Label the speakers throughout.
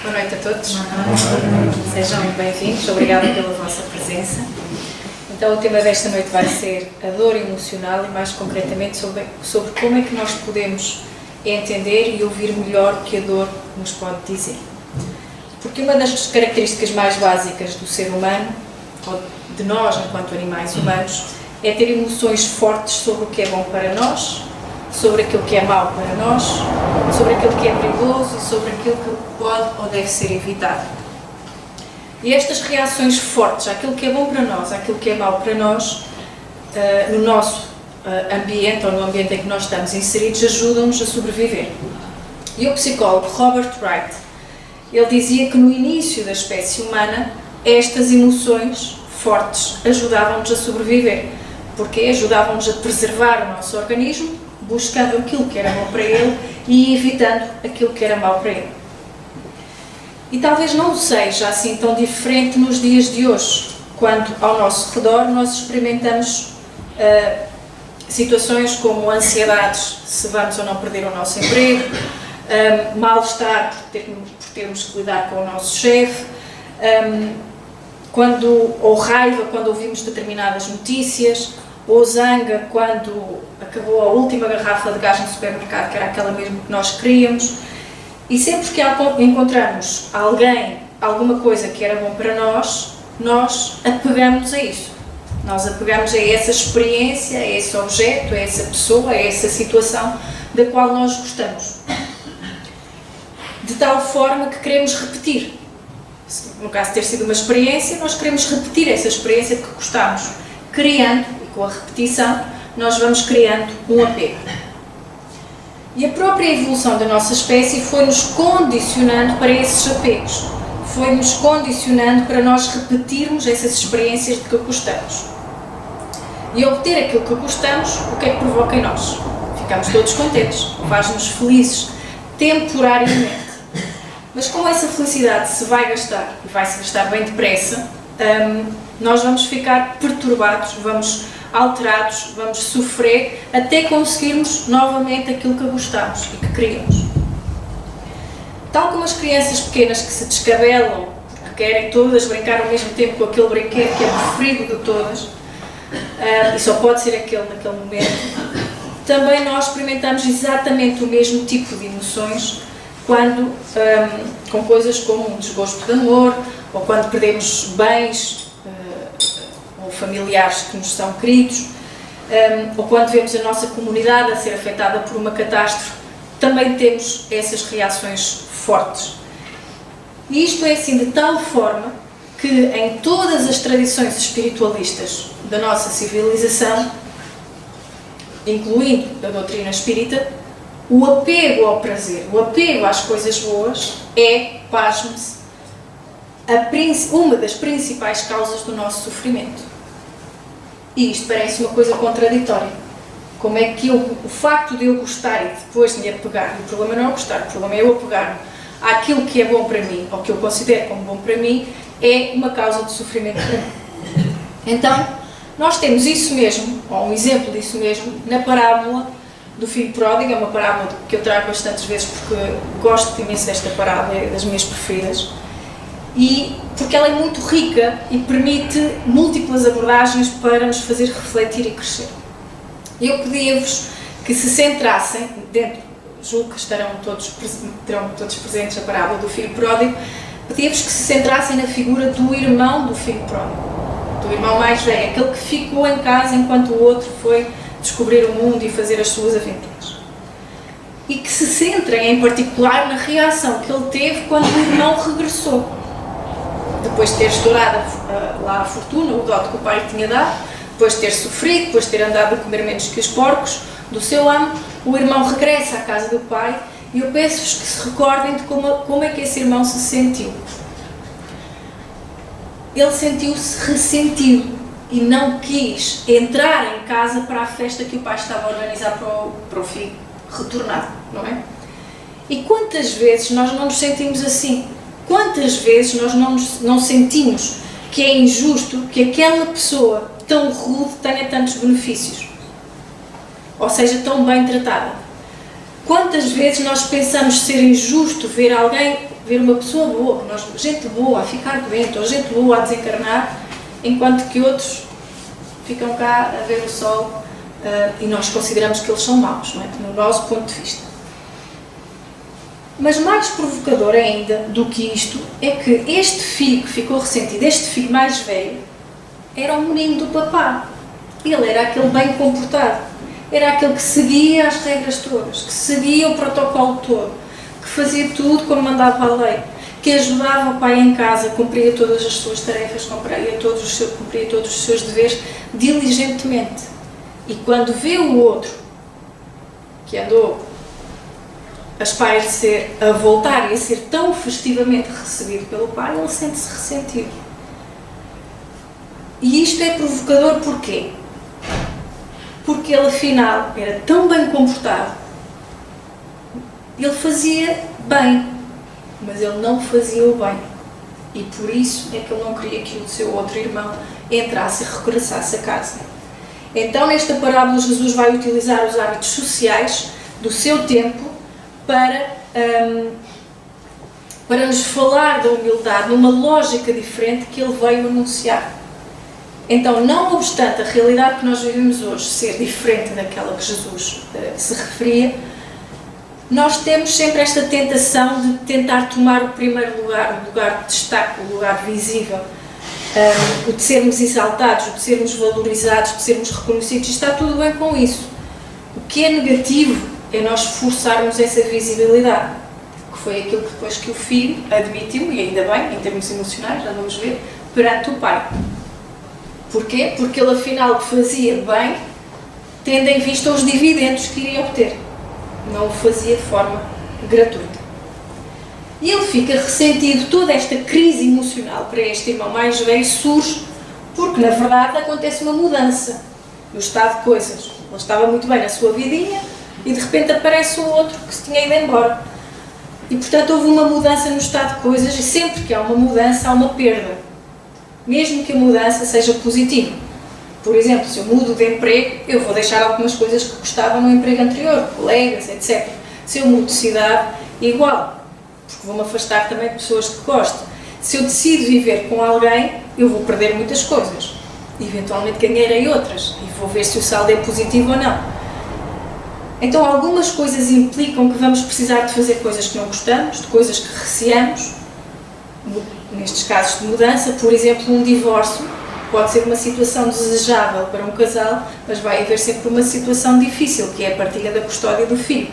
Speaker 1: Boa noite a todos. Sejam bem-vindos. Obrigada pela vossa presença. Então, o tema desta noite vai ser a dor emocional e, mais concretamente, sobre como é que nós podemos entender e ouvir melhor o que a dor nos pode dizer. Porque uma das características mais básicas do ser humano, ou de nós enquanto animais humanos, é ter emoções fortes sobre o que é bom para nós, sobre aquilo que é mau para nós, sobre aquilo que é perigoso e sobre aquilo que pode ou deve ser evitado. E estas reações fortes àquilo que é bom para nós, àquilo que é mau para nós, no nosso ambiente ou no ambiente em que nós estamos inseridos, ajudam-nos a sobreviver. E o psicólogo Robert Wright, ele dizia que no início da espécie humana, estas emoções fortes ajudavam-nos a sobreviver, porque ajudavam-nos a preservar o nosso organismo, buscando aquilo que era bom para ele e evitando aquilo que era mau para ele. E talvez não seja assim tão diferente nos dias de hoje, quando ao nosso redor nós experimentamos situações como ansiedades, se vamos ou não perder o nosso emprego, mal-estar por termos que lidar com o nosso chefe, ou raiva quando ouvimos determinadas notícias, ou zanga quando acabou a última garrafa de gás no supermercado, que era aquela mesmo que nós queríamos. E sempre que encontramos alguma coisa que era bom para nós, nós apegamos a isso. Nós apegamos a essa experiência, a esse objeto, a essa pessoa, a essa situação da qual nós gostamos. De tal forma que queremos repetir. No caso de ter sido uma experiência, nós queremos repetir essa experiência de que gostamos, criando, e com a repetição, nós vamos criando um apego. E a própria evolução da nossa espécie foi-nos condicionando para esses apegos, foi-nos condicionando para nós repetirmos essas experiências de que gostamos. E obter aquilo que gostamos, o que é que provoca em nós? Ficamos todos contentes, faz-nos felizes, temporariamente. Mas como essa felicidade se vai gastar, e vai-se gastar bem depressa, nós vamos ficar perturbados, vamos alterados, vamos sofrer até conseguirmos novamente aquilo que gostamos e que queríamos. Tal como as crianças pequenas que se descabelam, porque querem todas brincar ao mesmo tempo com aquele brinquedo que é o preferido de todas, e só pode ser aquele naquele momento, também nós experimentamos exatamente o mesmo tipo de emoções quando, com coisas como um desgosto de amor, ou quando perdemos bens ou familiares que nos são queridos, ou quando vemos a nossa comunidade a ser afetada por uma catástrofe, também temos essas reações fortes. E isto é assim de tal forma que em todas as tradições espiritualistas da nossa civilização, incluindo a doutrina espírita, o apego ao prazer, o apego às coisas boas é, pasme-se, uma das principais causas do nosso sofrimento. E isto parece uma coisa contraditória. Como é que o facto de eu gostar e depois de me apegar, o problema não é o gostar, o problema é eu apegar-me àquilo que é bom para mim, ou que eu considero como bom para mim, é uma causa de sofrimento para mim. Então, nós temos isso mesmo, ou um exemplo disso mesmo, na parábola do filho pródigo. É uma parábola que eu trago bastantes vezes porque gosto imenso desta parábola, é das minhas preferidas. E porque ela é muito rica e permite múltiplas abordagens para nos fazer refletir e crescer. Eu pedia-vos que se centrassem, julgo que terão todos presentes a parábola do filho pródigo, pedia-vos que se centrassem na figura do irmão do filho pródigo, do irmão mais velho, aquele que ficou em casa enquanto o outro foi descobrir o mundo e fazer as suas aventuras. E que se centrem em particular na reação que ele teve quando o irmão regressou. Depois de ter estourado lá a fortuna, o dote que o pai lhe tinha dado, depois de ter sofrido, depois de ter andado a comer menos que os porcos do seu amo, o irmão regressa à casa do pai e eu peço-vos que se recordem de como é que esse irmão se sentiu. Ele sentiu-se ressentido e não quis entrar em casa para a festa que o pai estava a organizar para o filho retornado, não é? E quantas vezes nós não nos sentimos assim? Quantas vezes nós não sentimos que é injusto que aquela pessoa tão rude tenha tantos benefícios? Ou seja, tão bem tratada? Quantas vezes nós pensamos ser injusto ver uma pessoa boa, gente boa a ficar doente, ou gente boa a desencarnar, enquanto que outros ficam cá a ver o sol e nós consideramos que eles são maus, não é? No nosso ponto de vista. Mas mais provocador ainda do que isto é que este filho que ficou ressentido, este filho mais velho, era o menino do papá. Ele era aquele bem comportado, era aquele que seguia as regras todas, que seguia o protocolo todo, que fazia tudo como mandava a lei, que ajudava o pai em casa, cumpria todas as suas tarefas, cumpria todos os seus deveres diligentemente. E quando vê o outro, que andou a espairecer, a voltar e a ser tão festivamente recebido pelo pai, ele sente-se ressentido. E isto é provocador porquê? Porque ele afinal era tão bem comportado, ele fazia bem, mas ele não fazia o bem. E por isso é que ele não queria que o seu outro irmão entrasse e regressasse a casa. Então, nesta parábola, Jesus vai utilizar os hábitos sociais do seu tempo para nos falar da humildade numa lógica diferente que ele veio anunciar. Então, não obstante a realidade que nós vivemos hoje ser diferente daquela que Jesus se referia, nós temos sempre esta tentação de tentar tomar o primeiro lugar, o lugar de destaque, o lugar visível, o de sermos exaltados, o de sermos valorizados, de sermos reconhecidos, e está tudo bem com isso. O que é negativo é nós forçarmos essa visibilidade, que foi aquilo que depois que o filho admitiu, e ainda bem, em termos emocionais, já vamos ver, perante o pai. Porquê? Porque ele afinal fazia bem, tendo em vista os dividendos que iria obter. Não o fazia de forma gratuita. E ele fica ressentido. Toda esta crise emocional para este irmão mais velho surge porque, na verdade, acontece uma mudança no estado de coisas. Ele estava muito bem na sua vidinha e, de repente, aparece o outro que se tinha ido embora. E, portanto, houve uma mudança no estado de coisas, e sempre que há uma mudança, há uma perda. Mesmo que a mudança seja positiva. Por exemplo, se eu mudo de emprego, eu vou deixar algumas coisas que gostava no emprego anterior, colegas, etc. Se eu mudo de cidade, igual, porque vou-me afastar também de pessoas que gosto. Se eu decido viver com alguém, eu vou perder muitas coisas. Eventualmente ganharei outras, e vou ver se o saldo é positivo ou não. Então, algumas coisas implicam que vamos precisar de fazer coisas que não gostamos, de coisas que receamos, nestes casos de mudança. Por exemplo, um divórcio pode ser uma situação desejável para um casal, mas vai haver sempre uma situação difícil, que é a partilha da custódia do filho.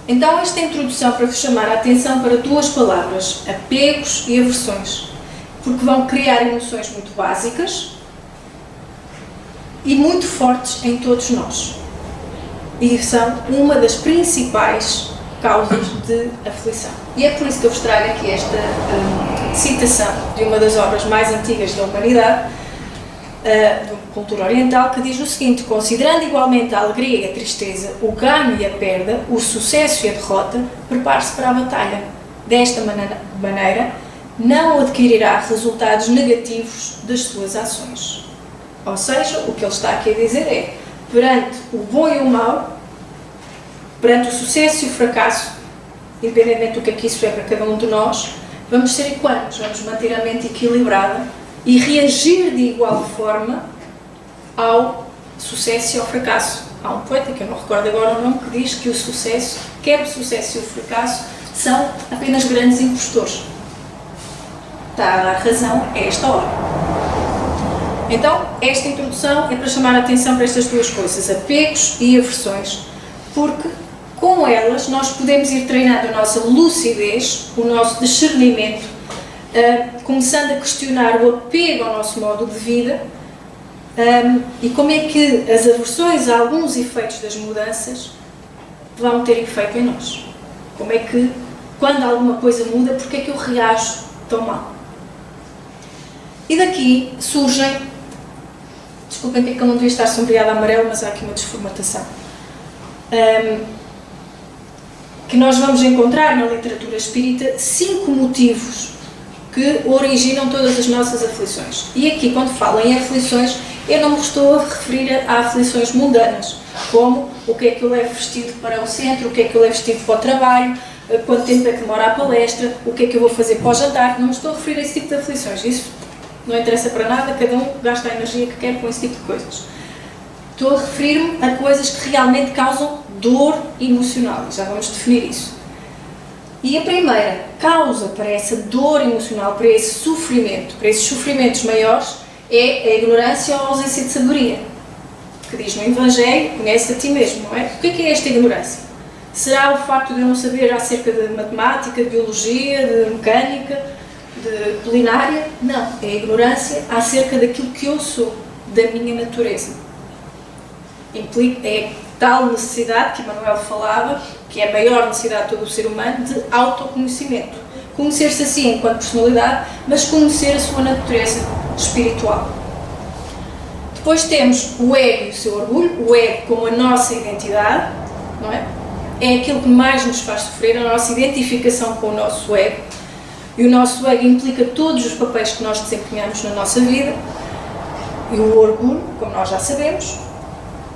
Speaker 1: Então, esta introdução para vos chamar a atenção para duas palavras, apegos e aversões, porque vão criar emoções muito básicas e muito fortes em todos nós. E são uma das principais causas de aflição. E é por isso que eu vos trago aqui esta citação de uma das obras mais antigas da humanidade, da cultura oriental, que diz o seguinte: considerando igualmente a alegria e a tristeza, o ganho e a perda, o sucesso e a derrota, prepare-se para a batalha. Desta maneira, não adquirirá resultados negativos das suas ações. Ou seja, o que ele está aqui a dizer é, perante o bom e o mau, perante o sucesso e o fracasso, independentemente do que é que isso é para cada um de nós, vamos ser equânimes, vamos manter a mente equilibrada e reagir de igual forma ao sucesso e ao fracasso. Há um poeta, que eu não recordo agora o nome, que diz que o sucesso, quer o sucesso e o fracasso, são apenas grandes impostores. Está a dar razão a esta hora. Então, esta introdução é para chamar a atenção para estas duas coisas, apegos e aversões, porque com elas nós podemos ir treinando a nossa lucidez, o nosso discernimento, começando a questionar o apego ao nosso modo de vida, e como é que as aversões a alguns efeitos das mudanças vão ter efeito em nós. Como é que, quando alguma coisa muda, porque é que eu reajo tão mal? E daqui surgem, desculpem que eu não devia estar sombreada a amarelo, mas há aqui uma desformatação, que nós vamos encontrar na literatura espírita 5 motivos que originam todas as nossas aflições. E aqui, quando falo em aflições, eu não me estou a referir a aflições mundanas, como o que é que eu levo vestido para o centro, o que é que eu levo vestido para o trabalho, quanto tempo é que demora a palestra, o que é que eu vou fazer para o jantar. Não me estou a referir a esse tipo de aflições, isso não interessa para nada, cada um gasta a energia que quer com esse tipo de coisas. Estou a referir-me a coisas que realmente causam dor emocional, já vamos definir isso. E a primeira causa para essa dor emocional, para esse sofrimento, para esses sofrimentos maiores, é a ignorância ou a ausência de sabedoria. Que diz no Evangelho, conhece a ti mesmo, não é? O que é esta ignorância? Será o facto de eu não saber acerca de matemática, de biologia, de mecânica, de culinária? Não, é a ignorância acerca daquilo que eu sou, da minha natureza. Implica, é tal necessidade que Emmanuel falava, que é a maior necessidade de todo o ser humano, de autoconhecimento. Conhecer-se assim enquanto personalidade, mas conhecer a sua natureza espiritual. Depois temos o ego e o seu orgulho, o ego como a nossa identidade, não é? É aquilo que mais nos faz sofrer, a nossa identificação com o nosso ego. E o nosso ego implica todos os papéis que nós desempenhamos na nossa vida. E o orgulho, como nós já sabemos.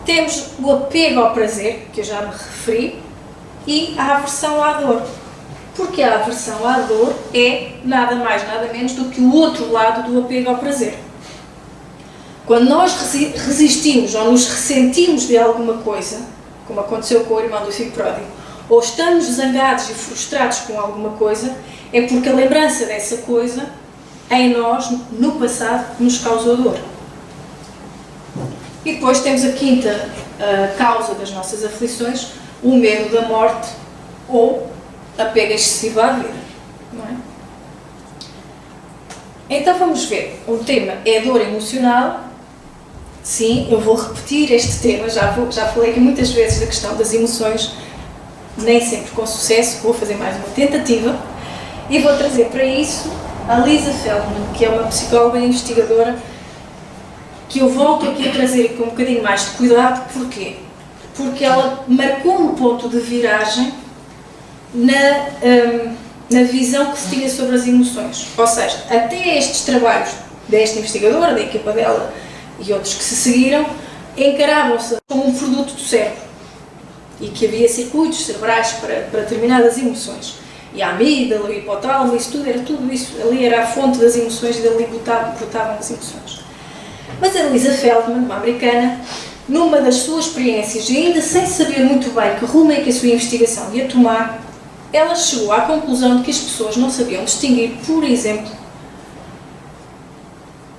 Speaker 1: Temos o apego ao prazer, que eu já me referi, e a aversão à dor. Porque a aversão à dor é nada mais, nada menos do que o outro lado do apego ao prazer. Quando nós resistimos ou nos ressentimos de alguma coisa, como aconteceu com o irmão do filho pródigo, ou estamos zangados e frustrados com alguma coisa, é porque a lembrança dessa coisa, em nós, no passado, nos causou dor. E depois temos a quinta causa das nossas aflições, o medo da morte ou apego excessivo à vida. Não é? Então vamos ver, o tema é dor emocional. Sim, eu vou repetir este tema, já falei aqui muitas vezes da questão das emoções, nem sempre com sucesso, vou fazer mais uma tentativa e vou trazer para isso a Lisa Feldman, que é uma psicóloga e investigadora, que eu volto aqui a trazer com um bocadinho mais de cuidado. Porquê? Porque ela marcou um ponto de viragem na visão que se tinha sobre as emoções. Ou seja, até estes trabalhos desta investigadora, da equipa dela e outros que se seguiram, encaravam-se como um produto do cérebro e que havia circuitos cerebrais para determinadas emoções. E a amígdala, o hipotálamo, isso tudo, ali era a fonte das emoções e dali brotavam as emoções. Mas a Lisa Feldman, uma americana, numa das suas experiências, e ainda sem saber muito bem que rumo é que a sua investigação ia tomar, ela chegou à conclusão de que as pessoas não sabiam distinguir, por exemplo,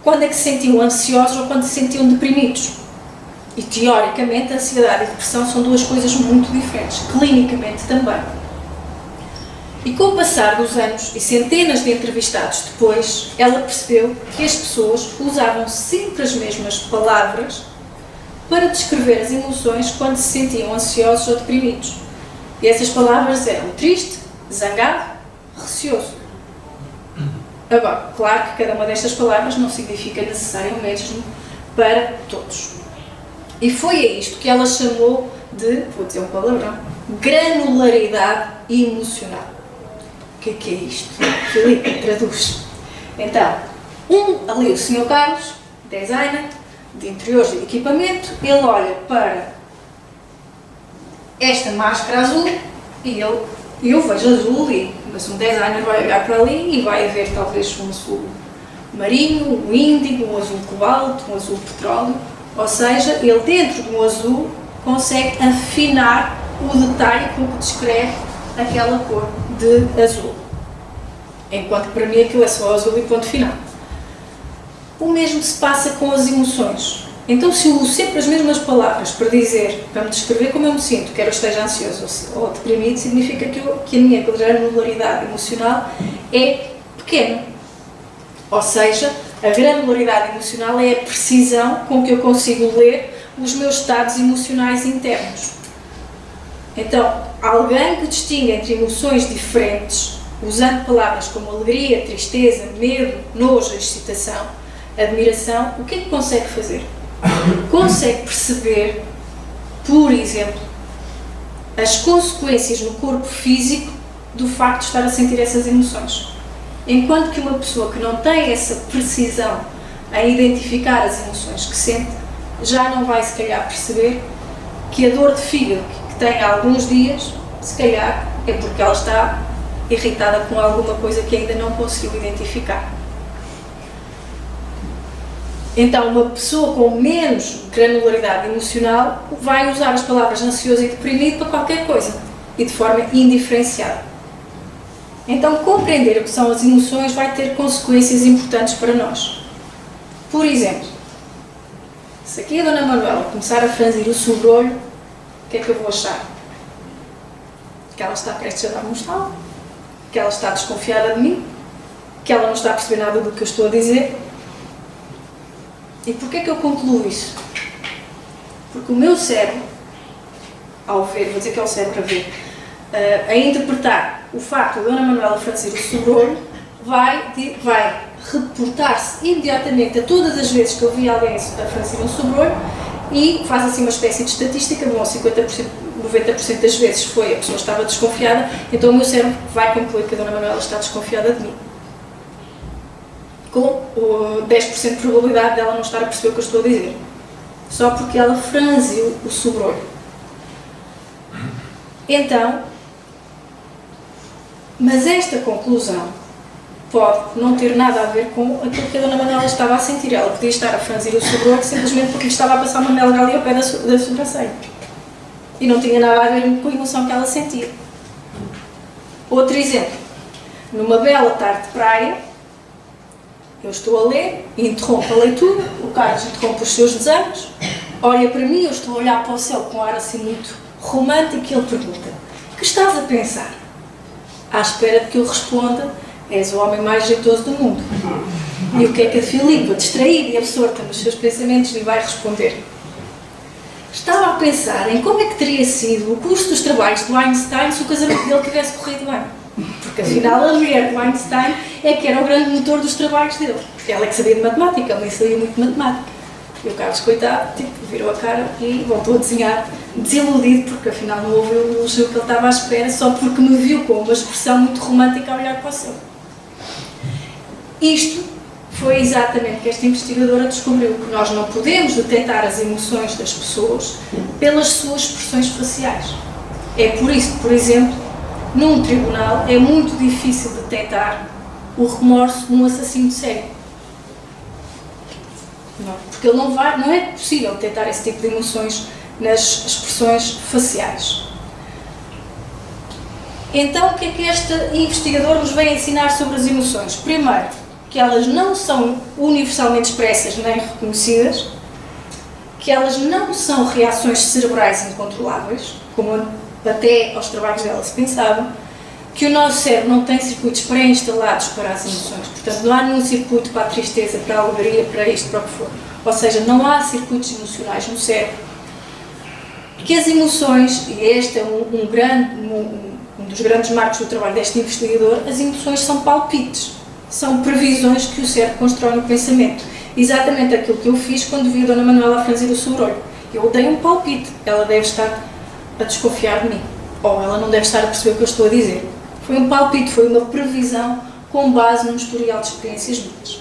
Speaker 1: quando é que se sentiam ansiosos ou quando se sentiam deprimidos. E, teoricamente, a ansiedade e a depressão são duas coisas muito diferentes, clinicamente também. E com o passar dos anos e centenas de entrevistados depois, ela percebeu que as pessoas usavam sempre as mesmas palavras para descrever as emoções quando se sentiam ansiosos ou deprimidos. E essas palavras eram triste, zangado, receoso. Agora, claro que cada uma destas palavras não significa necessariamente para todos. E foi a isto que ela chamou de, vou dizer um palavrão, granularidade emocional. O que é isto? Filipe, traduz. Então, ali o Sr. Carlos, designer de interiores e de equipamento, ele olha para esta máscara azul e eu vejo azul ali, mas um designer vai olhar para ali e vai ver talvez um azul marinho, um índigo, um azul cobalto, um azul petróleo, ou seja, ele dentro de um azul consegue afinar o detalhe com que descreve aquela cor de azul, enquanto para mim aquilo é só azul e ponto final. O mesmo se passa com as emoções. Então, se eu uso sempre as mesmas palavras para me descrever como eu me sinto, quer eu esteja ansioso ou deprimido, significa que a minha granularidade emocional é pequena. Ou seja, a granularidade emocional é a precisão com que eu consigo ler os meus estados emocionais internos. Então, alguém que distingue entre emoções diferentes, usando palavras como alegria, tristeza, medo, nojo, excitação, admiração, o que é que consegue fazer? Consegue perceber, por exemplo, as consequências no corpo físico do facto de estar a sentir essas emoções. Enquanto que uma pessoa que não tem essa precisão em identificar as emoções que sente, já não vai se calhar perceber que a dor de fígado que tem há alguns dias, se calhar é porque ela está irritada com alguma coisa que ainda não conseguiu identificar. Então, uma pessoa com menos granularidade emocional vai usar as palavras ansioso e deprimido para qualquer coisa e de forma indiferenciada. Então, compreender o que são as emoções vai ter consequências importantes para nós. Por exemplo, se aqui a Dona Manuela começar a franzir o sobrolho, o que é que eu vou achar? Que ela está prestes a dar-me um estalo, que ela está desconfiada de mim, que ela não está a perceber nada do que eu estou a dizer. E porquê é que eu concluo isso? Porque o meu cérebro, ao ver, vou dizer que é o cérebro a ver, a interpretar o facto de a Dona Manuela franzir o sobrolho, vai reportar-se imediatamente a todas as vezes que eu vi alguém a franzir um sobrolho e faz assim uma espécie de estatística, bom, 50%, 90% das vezes a pessoa estava desconfiada, então o meu cérebro vai concluir que a Dona Manuela está desconfiada de mim. Com 10% de probabilidade dela não estar a perceber o que eu estou a dizer. Só porque ela franziu o sobrolho. Então, mas esta conclusão pode não ter nada a ver com aquilo que a Dona Manuela estava a sentir. Ela podia estar a franzir o sobrolho simplesmente porque lhe estava a passar uma melga ali ao pé da sobrancelha. E não tinha nada a ver com a emoção que ela sentia. Outro exemplo. Numa bela tarde de praia, eu estou a ler, interrompo a leitura, o Carlos interrompe os seus desenhos, olha para mim, eu estou a olhar para o céu com um ar assim muito romântico e ele pergunta: o que estás a pensar? À espera de que eu responda: és o homem mais jeitoso do mundo. E o que é que a Filipa, distraída e absorta nos seus pensamentos, lhe vai responder? Estava a pensar em como é que teria sido o curso dos trabalhos do Einstein se o casamento dele tivesse corrido bem. Porque afinal a mulher do Einstein é que era o grande motor dos trabalhos dele. Porque ela é que sabia de matemática, ele nem sabia muito de matemática. E o Carlos, coitado, virou a cara e voltou a desenhar desiludido, porque afinal não houve o elogio que ele estava à espera, só porque me viu com uma expressão muito romântica a olhar para o céu. Isto foi exatamente que esta investigadora descobriu, que nós não podemos detectar as emoções das pessoas pelas suas expressões faciais. É por isso que, por exemplo, num tribunal é muito difícil detectar o remorso num assassino de série. Não, porque ele não é possível detectar esse tipo de emoções nas expressões faciais. Então, o que é que este investigador nos vem ensinar sobre as emoções? Primeiro, que elas não são universalmente expressas nem reconhecidas, que elas não são reações cerebrais incontroláveis, como até aos trabalhos dela se pensava, que o nosso cérebro não tem circuitos pré-instalados para as emoções, portanto não há nenhum circuito para a tristeza, para a alegria, para isto, para o que for. Ou seja, não há circuitos emocionais no cérebro. Que as emoções, e este é um dos grandes marcos do trabalho deste investigador, as emoções são palpites, são previsões que o cérebro constrói no pensamento. Exatamente aquilo que eu fiz quando vi a Dona Manuela a franzir o sobrolho. Eu dei um palpite, ela deve estar a desconfiar de mim, ou ela não deve estar a perceber o que eu estou a dizer. Foi um palpite, foi uma previsão com base num historial de experiências minhas.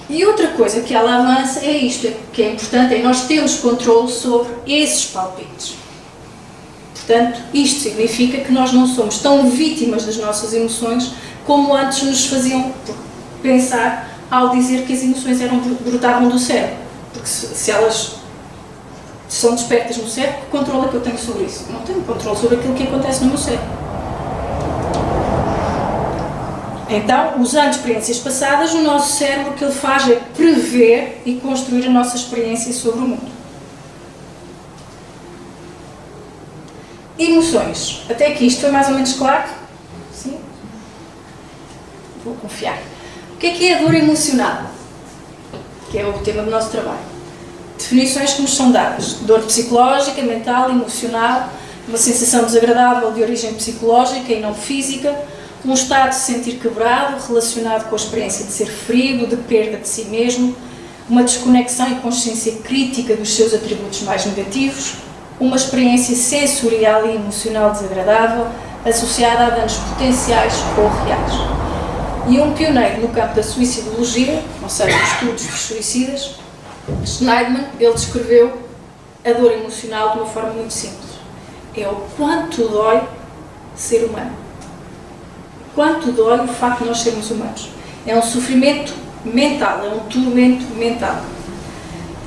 Speaker 1: E outra coisa que ela avança é isto, que é importante, é nós termos controle sobre esses palpites. Portanto, isto significa que nós não somos tão vítimas das nossas emoções como antes nos faziam pensar ao dizer que as emoções brotavam do cérebro. Porque se elas são despertas no cérebro, que controle é que eu tenho sobre isso? Eu não tenho controle sobre aquilo que acontece no meu cérebro. Então, usando experiências passadas, o nosso cérebro o que ele faz é prever e construir a nossa experiência sobre o mundo. Emoções. Até aqui isto foi mais ou menos claro? Sim? Vou confiar. O que é a dor emocional? Que é o tema do nosso trabalho. Definições que nos são dadas. Dor psicológica, mental, emocional, uma sensação desagradável de origem psicológica e não física, um estado de se sentir quebrado relacionado com a experiência de ser ferido, de perda de si mesmo, uma desconexão e consciência crítica dos seus atributos mais negativos, uma experiência sensorial e emocional desagradável associada a danos potenciais ou reais. E um pioneiro no campo da suicidologia, ou seja, estudos dos suicidas, Schneidman, ele descreveu a dor emocional de uma forma muito simples. É o quanto dói ser humano. Quanto dói o facto de nós sermos humanos. É um sofrimento mental, é um tormento mental.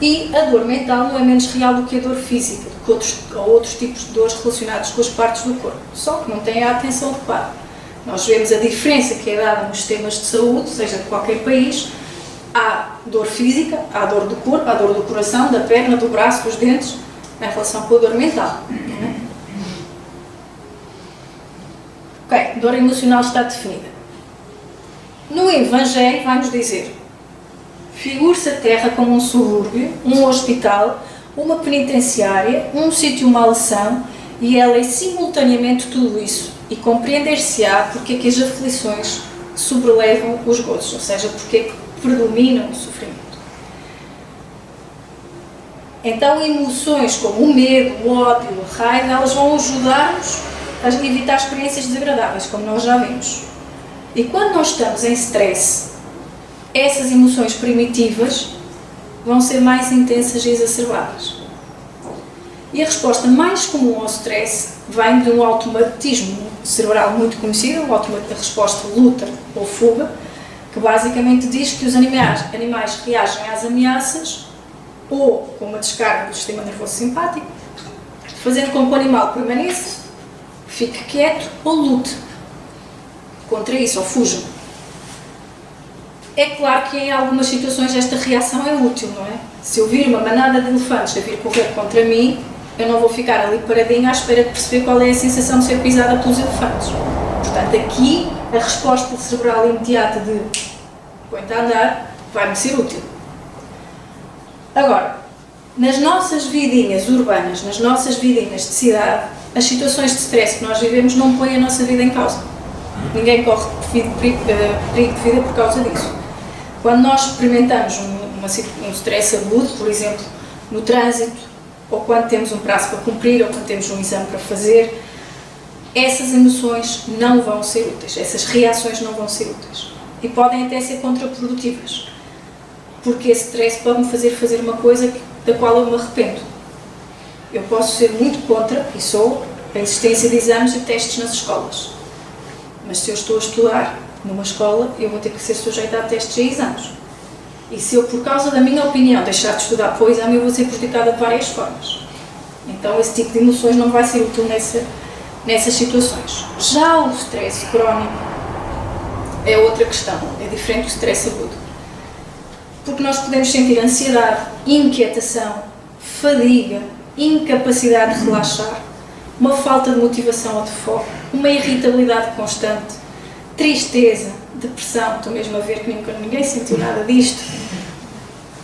Speaker 1: E a dor mental não é menos real do que a dor física, do que outros tipos de dores relacionados com as partes do corpo, só que não tem a atenção adequada. Nós vemos a diferença que é dada nos sistemas de saúde, seja de qualquer país. Há dor física, há dor do corpo, há dor do coração, da perna, do braço, dos dentes, em relação com a dor mental. Ok, dor emocional está definida. No Evangelho vai-nos dizer: figure-se a terra como um subúrbio, um hospital, uma penitenciária, um sítio de maldição, e ela é simultaneamente tudo isso, e compreender-se-á porque é que as aflições sobrelevam os gozos, ou seja, porque é que predominam o sofrimento. Então, emoções como o medo, o ódio, a raiva, elas vão ajudar-nos a evitar experiências desagradáveis, como nós já vimos. E quando nós estamos em stress, essas emoções primitivas vão ser mais intensas e exacerbadas. E a resposta mais comum ao stress vem de um automatismo cerebral muito conhecido, a resposta luta ou fuga, que basicamente diz que os animais reagem às ameaças ou com uma descarga do sistema nervoso simpático, fazendo com que o animal permaneça, fique quieto ou lute contra isso, ou fuja. É claro que em algumas situações esta reação é útil, não é? Se eu vir uma manada de elefantes a vir correr contra mim, eu não vou ficar ali paradinha à espera de perceber qual é a sensação de ser pisada pelos elefantes. Portanto, aqui a resposta cerebral imediata de põe-te a andar vai-me ser útil. Agora, nas nossas vidinhas urbanas, nas nossas vidinhas de cidade, as situações de stress que nós vivemos não põem a nossa vida em causa. Ninguém corre perigo de vida por causa disso. Quando nós experimentamos um stress agudo, por exemplo, no trânsito, ou quando temos um prazo para cumprir, ou quando temos um exame para fazer, essas emoções não vão ser úteis, essas reações não vão ser úteis. E podem até ser contraprodutivas, porque esse stress pode-me fazer uma coisa da qual eu me arrependo. Eu posso ser muito contra, e sou, a existência de exames e testes nas escolas. Mas se eu estou a estudar numa escola, eu vou ter que ser sujeita a testes e exames. E se eu, por causa da minha opinião, deixar de estudar para o exame, eu vou ser prejudicada de várias formas. Então, esse tipo de emoções não vai ser útil nessas situações. Já o stress crónico é outra questão, é diferente do stress agudo. Porque nós podemos sentir ansiedade, inquietação, fadiga, incapacidade de relaxar, uma falta de motivação ou de foco, uma irritabilidade constante, tristeza, depressão, estou mesmo a ver que nunca ninguém sentiu nada disto.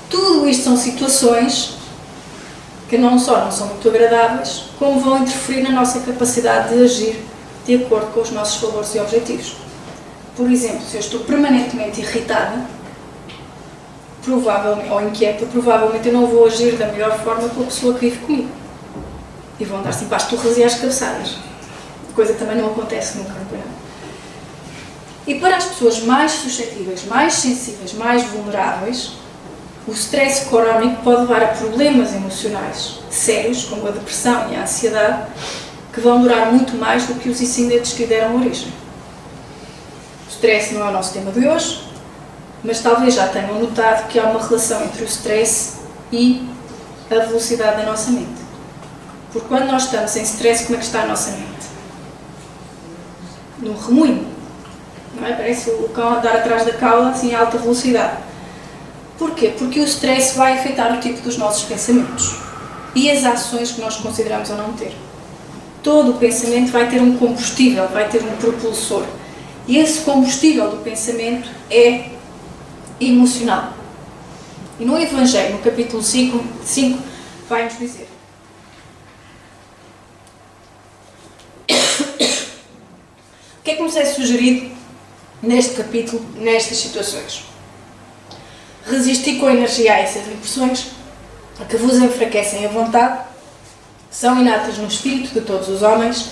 Speaker 1: Tudo isto são situações que não só não são muito agradáveis, como vão interferir na nossa capacidade de agir de acordo com os nossos valores e objetivos. Por exemplo, se eu estou permanentemente irritada, provavelmente, ou inquieta, provavelmente eu não vou agir da melhor forma com a pessoa que vive comigo. E vão dar sempre às turras e às cabeçadas. Coisa que também não acontece nunca, não é? E para as pessoas mais suscetíveis, mais sensíveis, mais vulneráveis, o stress crónico pode levar a problemas emocionais sérios, como a depressão e a ansiedade, que vão durar muito mais do que os incidentes que lhe deram origem. O stress não é o nosso tema de hoje, mas talvez já tenham notado que há uma relação entre o stress e a velocidade da nossa mente. Porque quando nós estamos em stress, como é que está a nossa mente? Num remoinho, não é? Parece o cão andar atrás da cauda, assim, a alta velocidade. Porquê? Porque o stress vai afetar o tipo dos nossos pensamentos e as ações que nós consideramos ou não ter. Todo o pensamento vai ter um combustível, vai ter um propulsor. E esse combustível do pensamento é emocional. E no Evangelho, no capítulo 5 vai-nos dizer: o que é que nos é sugerido neste capítulo, nestas situações? Resistir com energia a essas impressões que vos enfraquecem a vontade, são inatas no espírito de todos os homens,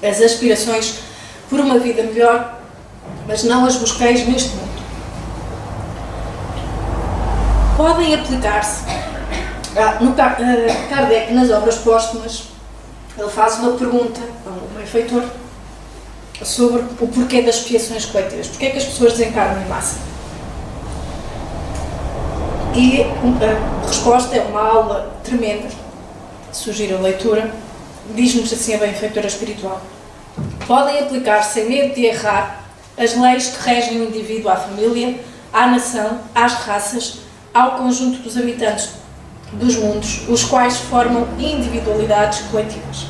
Speaker 1: as aspirações por uma vida melhor, mas não as busqueis neste mundo. Podem aplicar-se Kardec, nas obras póstumas, ele faz uma pergunta a um benfeitor sobre o porquê das expiações coletivas. Porquê é que as pessoas desencarnam em massa? E a resposta é uma aula tremenda, sugiro a leitura. Diz-nos assim a benfeitora espiritual: podem aplicar sem medo de errar as leis que regem o indivíduo à família, à nação, às raças, ao conjunto dos habitantes dos mundos, os quais formam individualidades coletivas.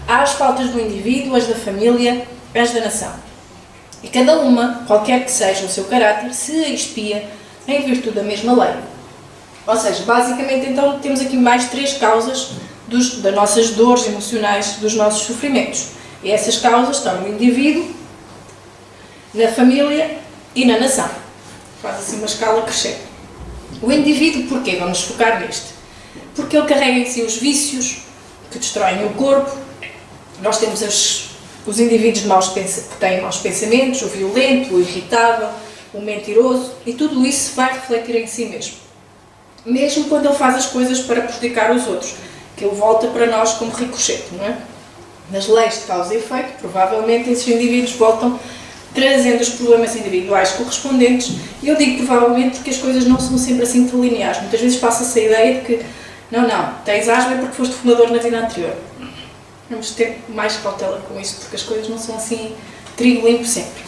Speaker 1: Há as faltas do indivíduo, as da família, as da nação. E cada uma, qualquer que seja o seu caráter, se expia em virtude da mesma lei. Ou seja, basicamente, então, temos aqui mais 3 causas das nossas dores emocionais, dos nossos sofrimentos. E essas causas estão no indivíduo, na família e na nação. Faz assim uma escala crescente. O indivíduo, porquê? Vamos focar neste. Porque ele carrega em si os vícios que destroem o corpo. Nós temos os indivíduos que têm maus pensamentos, o violento, o irritável, o mentiroso, e tudo isso vai refletir em si mesmo. Mesmo quando ele faz as coisas para prejudicar os outros, que ele volta para nós como ricochete, não é? Nas leis de causa e efeito, provavelmente esses indivíduos voltam trazendo os problemas individuais correspondentes, e eu digo provavelmente porque as coisas não são sempre assim tão lineares. Muitas vezes passa-se a ideia de que, não, tens asma porque foste fumador na vida anterior. Vamos ter mais cautela com isso, porque as coisas não são assim trigo limpo sempre.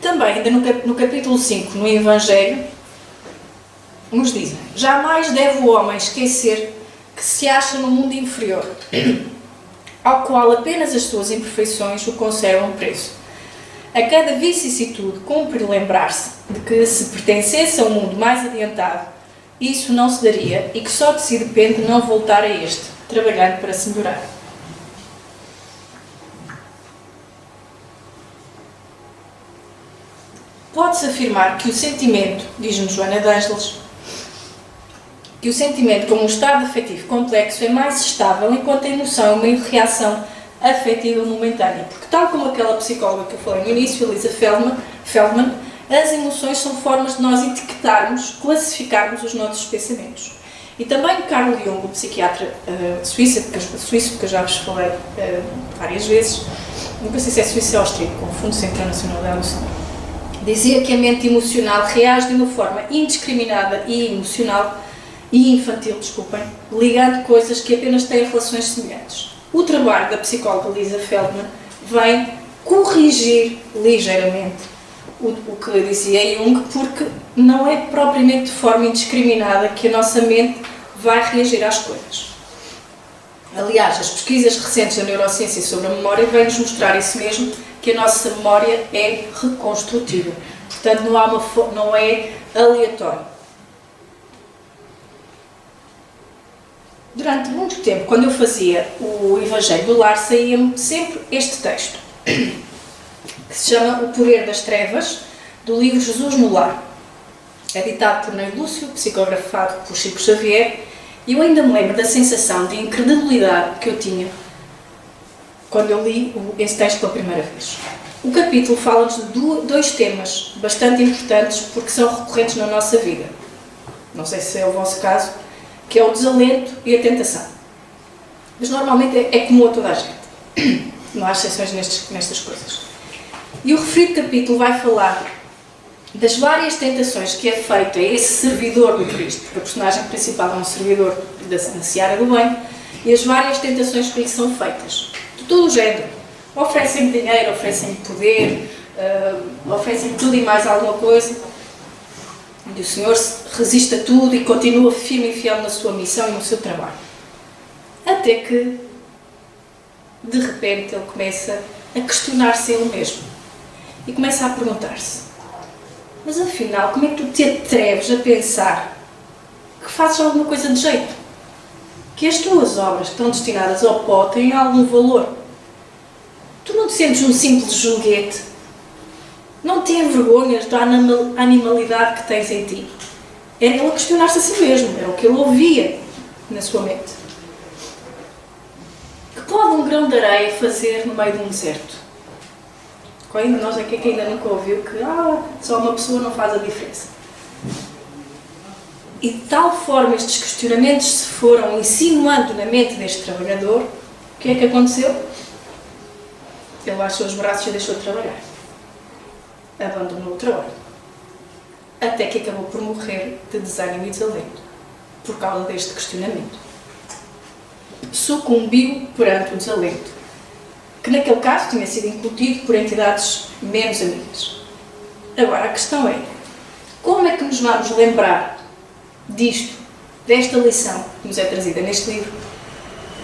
Speaker 1: Também, ainda no capítulo 5, no Evangelho, nos dizem: jamais deve o homem esquecer que se acha no mundo inferior, ao qual apenas as suas imperfeições o conservam preso. A cada vicissitude cumpre lembrar-se de que, se pertencesse a um mundo mais adiantado, isso não se daria e que só de si depende não voltar a este, trabalhando para se melhorar. Pode-se afirmar que o sentimento, diz-nos Joana de Ângeles, que o sentimento como um estado afetivo complexo é mais estável enquanto a emoção é uma reação afetiva momentânea. Porque, tal como aquela psicóloga que eu falei no início, Elisa Feldman, as emoções são formas de nós etiquetarmos, classificarmos os nossos pensamentos. E também Carl Jung, o psiquiatra suíço, que eu já vos falei várias vezes, nunca sei se é suíço ou austríaco, confundo sempre internacional da alucinação, dizia que a mente emocional reage de uma forma indiscriminada e emocional e infantil, ligando coisas que apenas têm relações semelhantes. O trabalho da psicóloga Elisa Feldman vem corrigir ligeiramente o que dizia Jung, porque não é propriamente de forma indiscriminada que a nossa mente vai reagir às coisas. Aliás, as pesquisas recentes da neurociência sobre a memória vêm-nos mostrar isso mesmo, que a nossa memória é reconstrutiva. Portanto, não é aleatório. Durante muito tempo, quando eu fazia o Evangelho do Lar, saía-me sempre este texto, que se chama O Poder das Trevas, do livro Jesus no Lar, editado por Ney Lúcio, psicografado por Chico Xavier, e eu ainda me lembro da sensação de incredulidade que eu tinha quando eu li esse texto pela primeira vez. O capítulo fala-nos de 2 temas bastante importantes porque são recorrentes na nossa vida. Não sei se é o vosso caso, que é o desalento e a tentação. Mas normalmente é comum a toda a gente. Não há exceções nestas coisas. E o referido capítulo vai falar das várias tentações que é feito a esse servidor do Cristo, porque a personagem principal é um servidor da seara do bem, e as várias tentações que lhe são feitas. De todo o género. Oferecem dinheiro, oferecem poder, oferecem tudo e mais alguma coisa. E o Senhor resiste a tudo e continua firme e fiel na sua missão e no seu trabalho. Até que, de repente, ele começa a questionar-se ele mesmo. E começa a perguntar-se: mas afinal, como é que tu te atreves a pensar que fazes alguma coisa de jeito? Que as tuas obras que estão destinadas ao pó têm algum valor? Tu não te sentes um simples joguete? Não te envergonhas da animalidade que tens em ti? Era ele a questionar-se a si mesmo, era o que ele ouvia na sua mente. Que pode um grão de areia fazer no meio de um deserto? Nós aqui que ainda nunca ouviu que só uma pessoa não faz a diferença. E de tal forma estes questionamentos se foram insinuando na mente deste trabalhador, o que é que aconteceu? Ele baixou os braços e deixou de trabalhar. Abandonou o trabalho. Até que acabou por morrer de desânimo e desalento, por causa deste questionamento. Sucumbiu perante o desalento, que naquele caso tinha sido incutido por entidades menos amigas. Agora, a questão é, como é que nos vamos lembrar disto, desta lição que nos é trazida neste livro,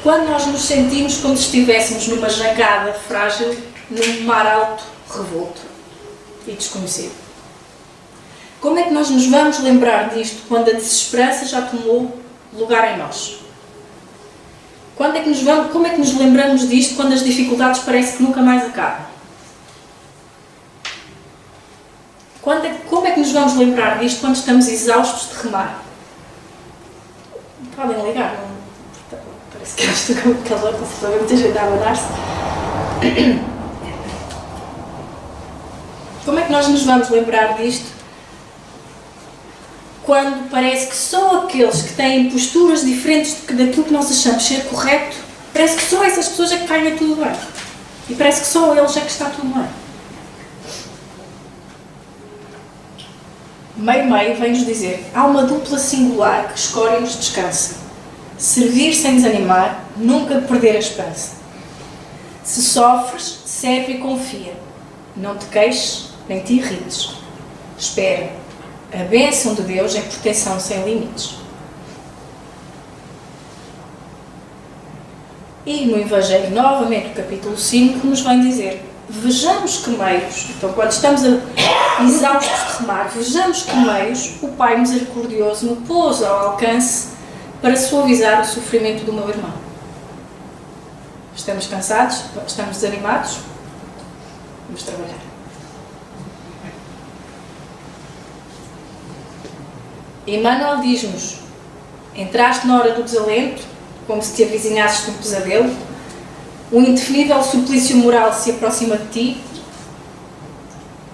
Speaker 1: quando nós nos sentimos como se estivéssemos numa jangada frágil, num mar alto, revolto e desconhecido? Como é que nós nos vamos lembrar disto quando a desesperança já tomou lugar em nós? Como é que nos lembramos disto quando as dificuldades parecem que nunca mais acabam? Como é que nos vamos lembrar disto quando estamos exaustos de remar? Podem ligar, não? Parece que estou com muito calor, para ver muita gente a abanar-se. Como é que nós nos vamos lembrar disto quando parece que só aqueles que têm posturas diferentes daquilo que nós achamos ser correto, parece que só essas pessoas é que ganham tudo bem. E parece que só eles é que está tudo bem. Meio vem-nos dizer, há uma dupla singular que escolhe e nos descansa. Servir sem desanimar, nunca perder a esperança. Se sofres, serve e confia. Não te queixes, nem te irrites. Espera. A bênção de Deus é proteção sem limites. E no Evangelho, novamente, no capítulo 5, nos vem dizer, vejamos que meios, então quando estamos exaustos de remar, vejamos que meios o Pai misericordioso me pôs ao alcance para suavizar o sofrimento do meu irmão. Estamos cansados? Estamos desanimados? Vamos trabalhar. Emmanuel diz-nos, entraste na hora do desalento, como se te avizinhasses de um pesadelo, um indefinível suplício moral se aproxima de ti,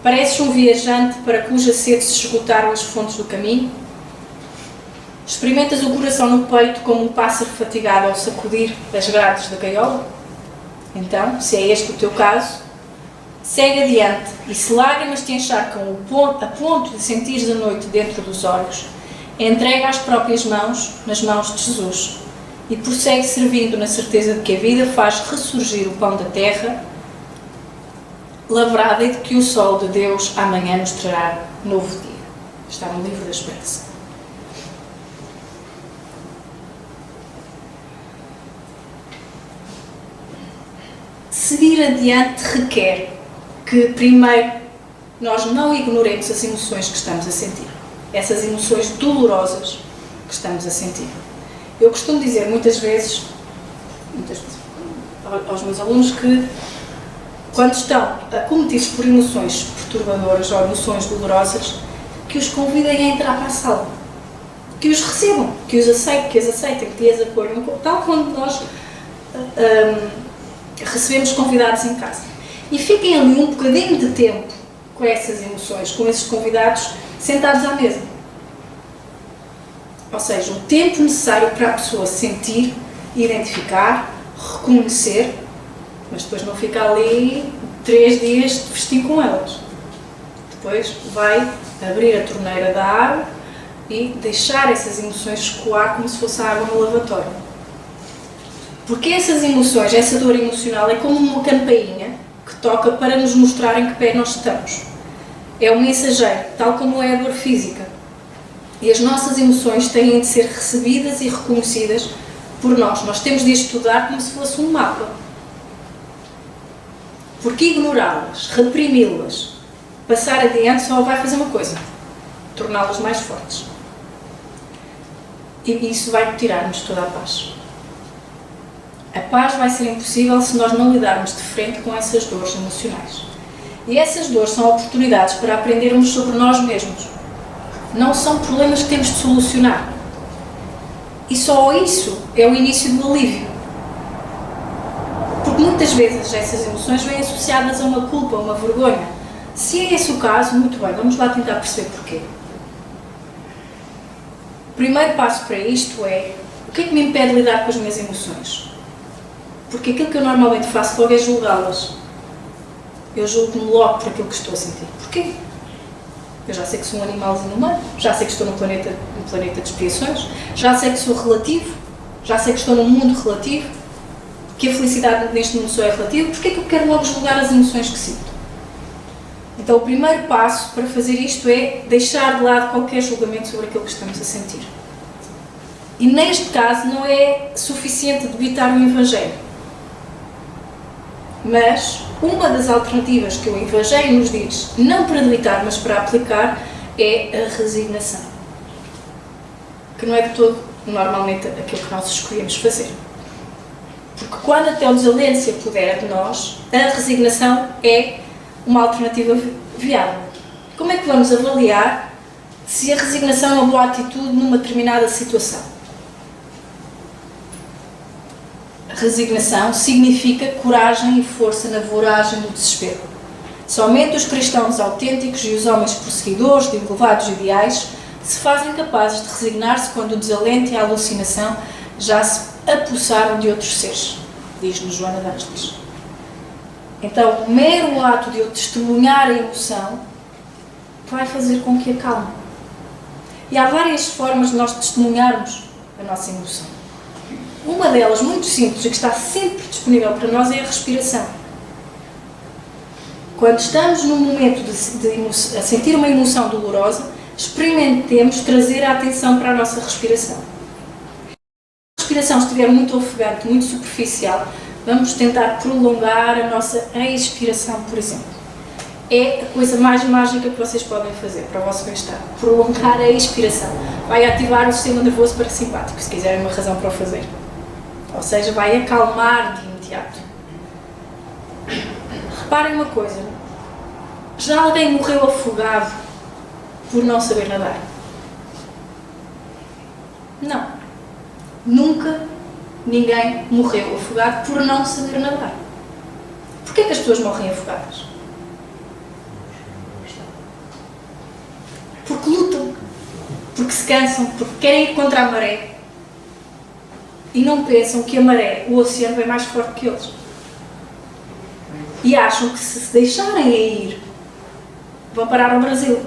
Speaker 1: pareces um viajante para cuja sede se esgotaram as fontes do caminho, experimentas o coração no peito como um pássaro fatigado ao sacudir as grades da gaiola? Então, se é este o teu caso, segue adiante e se lágrimas te encharcam a ponto de sentires a noite dentro dos olhos, entrega as próprias mãos nas mãos de Jesus e prossegue servindo na certeza de que a vida faz ressurgir o pão da terra lavrada e de que o sol de Deus amanhã nos trará novo dia. Está no livro da Esperança. Seguir adiante requer que, primeiro, nós não ignoremos as emoções que estamos a sentir. Essas emoções dolorosas que estamos a sentir. Eu costumo dizer muitas vezes aos meus alunos que quando estão acometidos por emoções perturbadoras ou emoções dolorosas, que os convidem a entrar para a sala, que os recebam, que as aceitem, que as acolham, tal quando nós recebemos convidados em casa. E fiquem ali um bocadinho de tempo com essas emoções, com esses convidados sentados à mesa. Ou seja, o tempo necessário para a pessoa sentir, identificar, reconhecer, mas depois não fica ali 3 dias de festim com elas. Depois vai abrir a torneira da água e deixar essas emoções escoar como se fosse a água no lavatório. Porque essas emoções, essa dor emocional é como uma campainha que toca para nos mostrar em que pé nós estamos. É um mensageiro, tal como é a dor física. E as nossas emoções têm de ser recebidas e reconhecidas por nós. Nós temos de estudar como se fosse um mapa. Porque ignorá-las, reprimi-las, passar adiante só vai fazer uma coisa: torná-las mais fortes. E isso vai tirar-nos toda a paz. A paz vai ser impossível se nós não lidarmos de frente com essas dores emocionais. E essas dores são oportunidades para aprendermos sobre nós mesmos. Não são problemas que temos de solucionar. E só isso é o início do alívio. Porque muitas vezes essas emoções vêm associadas a uma culpa, a uma vergonha. Se é esse o caso, muito bem, vamos lá tentar perceber porquê. O primeiro passo para isto é: o que é que me impede de lidar com as minhas emoções? Porque aquilo que eu normalmente faço logo é julgá-las. Eu julgo-me logo por aquilo que estou a sentir. Porquê? Eu já sei que sou um animalzinho humano, já sei que estou num planeta de expiações, já sei que sou relativo, já sei que estou num mundo relativo, que a felicidade neste mundo só é relativa. Porquê é que eu quero logo julgar as emoções que sinto? Então o primeiro passo para fazer isto é deixar de lado qualquer julgamento sobre aquilo que estamos a sentir. E neste caso não é suficiente debitar o Evangelho. Mas uma das alternativas que o Evangelho nos diz, não para debitar, mas para aplicar, é a resignação. Que não é de todo, normalmente, aquilo que nós escolhemos fazer. Porque quando até o desalento se apodera de nós, a resignação é uma alternativa viável. Como é que vamos avaliar se a resignação é uma boa atitude numa determinada situação? Resignação significa coragem e força na voragem do desespero. Somente os cristãos autênticos e os homens prosseguidores de elevados ideais se fazem capazes de resignar-se quando o desalento e a alucinação já se apossaram de outros seres, diz-nos Joana de Ângeles. Então, o mero ato de eu testemunhar a emoção vai fazer com que acalme. E há várias formas de nós testemunharmos a nossa emoção. Uma delas, muito simples, e que está sempre disponível para nós, é a respiração. Quando estamos num momento a sentir uma emoção dolorosa, experimentemos trazer a atenção para a nossa respiração. Se a respiração estiver muito ofegante, muito superficial, vamos tentar prolongar a nossa expiração, por exemplo. É a coisa mais mágica que vocês podem fazer para o vosso bem-estar. Prolongar a expiração. Vai ativar o sistema nervoso parasimpático, se quiserem uma razão para o fazer. Ou seja, vai acalmar de imediato. Reparem uma coisa. Já alguém morreu afogado por não saber nadar? Não. Nunca ninguém morreu afogado por não saber nadar. Porquê é que as pessoas morrem afogadas? Porque lutam, porque se cansam, porque querem ir contra a maré e não pensam que a maré, o oceano, é mais forte que eles. E acham que se deixarem ir, vão parar ao Brasil.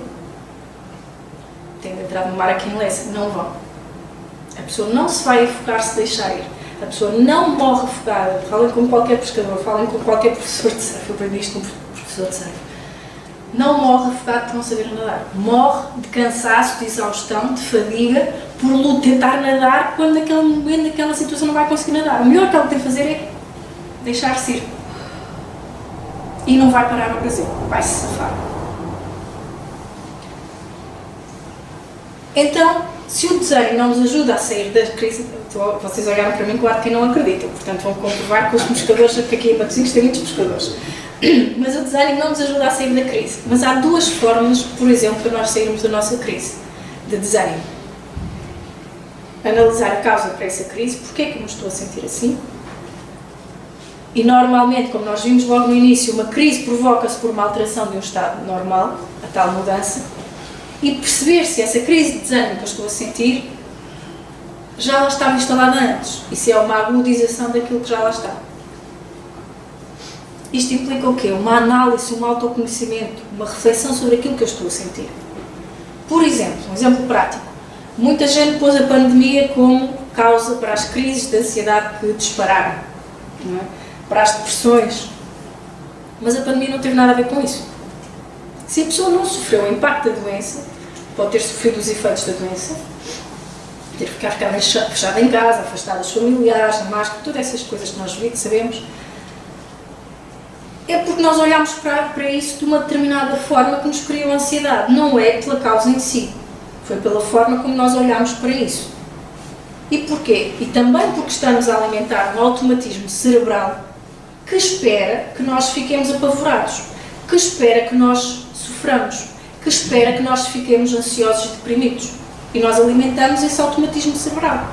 Speaker 1: Tendo entrado no mar aqui em Lessa, não vão. A pessoa não se vai afogar se deixar ir. A pessoa não morre afogada. Falem com qualquer pescador, falem com qualquer professor de surf. Eu aprendi isto com um professor de surf. Não morre afogado por não saber nadar. Morre de cansaço, de exaustão, de fadiga, por tentar nadar quando naquele momento, naquela situação, não vai conseguir nadar. O melhor que ela tem a fazer é deixar-se ir. E não vai parar no Brasil. Vai-se safar. Então, se o desenho não nos ajuda a sair da crise, vocês olharam para mim, claro que não acreditam, portanto vão comprovar que os pescadores, porque aqui em Matosinhos tem muitos pescadores, mas o desenho não nos ajuda a sair da crise. Mas há duas formas, por exemplo, para nós sairmos da nossa crise de desenho. Analisar a causa para essa crise, porque é que eu me estou a sentir assim? E normalmente, como nós vimos logo no início, uma crise provoca-se por uma alteração de um estado normal, a tal mudança, e perceber se essa crise de desânimo que eu estou a sentir já lá estava instalada antes, e se é uma agudização daquilo que já lá está. Isto implica o quê? Uma análise, um autoconhecimento, uma reflexão sobre aquilo que eu estou a sentir. Por exemplo, um exemplo prático. Muita gente pôs a pandemia como causa para as crises de ansiedade que dispararam, não é? Para as depressões. Mas a pandemia não teve nada a ver com isso. Se a pessoa não sofreu o impacto da doença, pode ter sofrido os efeitos da doença, ter ficado fechada em casa, afastada dos familiares, na máscara, todas essas coisas que nós sabemos, é porque nós olhamos para isso de uma determinada forma que nos criou ansiedade. Não é pela causa em si, foi pela forma como nós olhamos para isso. E porquê? E também porque estamos a alimentar um automatismo cerebral que espera que nós fiquemos apavorados, que espera que nós soframos, que espera que nós fiquemos ansiosos e deprimidos. E nós alimentamos esse automatismo cerebral.